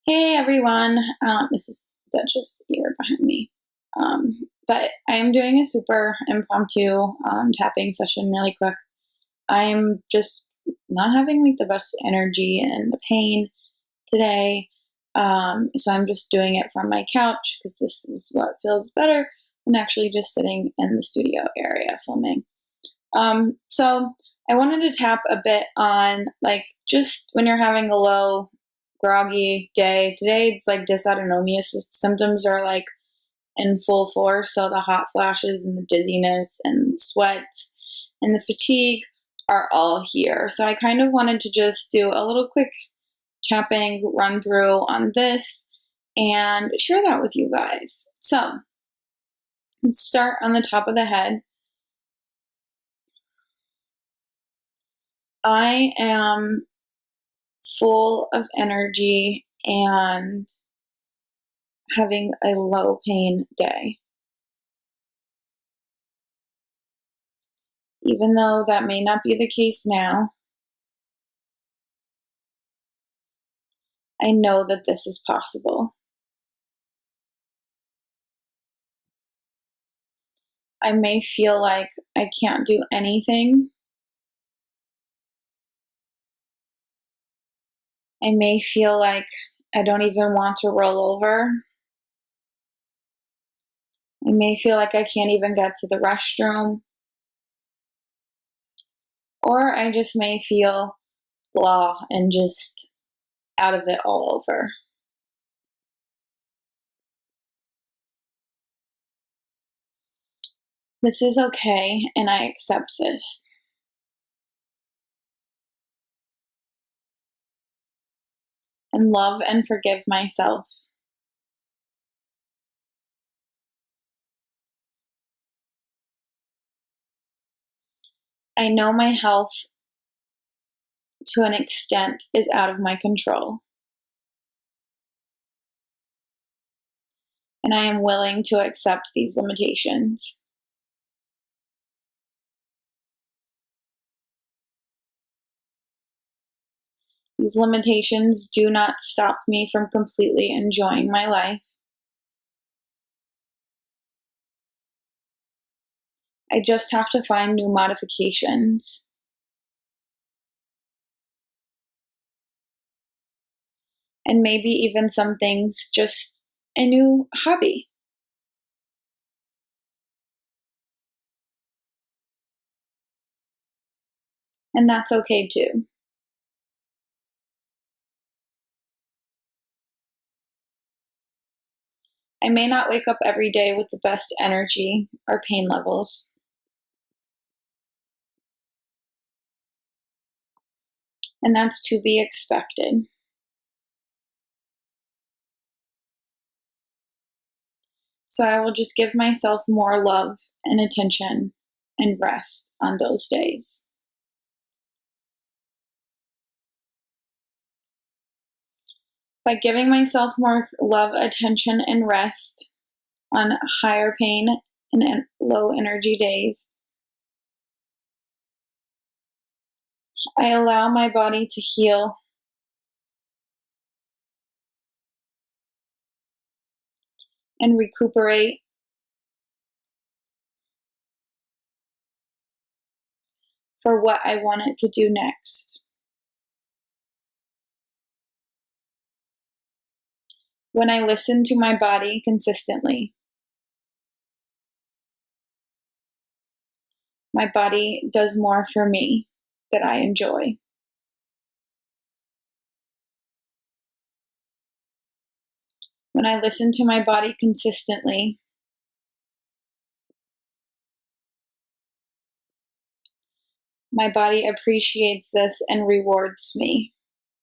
Hey everyone, this is Duchess here behind me. But I'm doing a super impromptu tapping session really quick. I'm just not having like the best energy and the pain today. So I'm just doing it from my couch because this is what feels better than actually just sitting in the studio area filming. So I wanted to tap a bit on like just when you're having a low, groggy day. Today it's like dysautonomia symptoms are like in full force. So the hot flashes and the dizziness and the sweats and the fatigue are all here. So I kind of wanted to just do a little quick tapping run through on this and share that with you guys. So let's start on the top of the head. I am full of energy and having a low pain day. Even though that may not be the case now, I know that this is possible. I may feel like I can't do anything. I may feel like I don't even want to roll over. I may feel like I can't even get to the restroom. Or I just may feel blah and just out of it all over. This is okay, and I accept this. And love and forgive myself. I know my health to an extent is out of my control. And I am willing to accept these limitations. These limitations do not stop me from completely enjoying my life. I just have to find new modifications. And maybe even some things just a new hobby. And that's okay too. I may not wake up every day with the best energy or pain levels. And that's to be expected. So I will just give myself more love and attention and rest on those days. By giving myself more love, attention, and rest on higher pain and low energy days, I allow my body to heal and recuperate for what I want it to do next. When I listen to my body consistently, my body does more for me that I enjoy. When I listen to my body consistently, my body appreciates this and rewards me.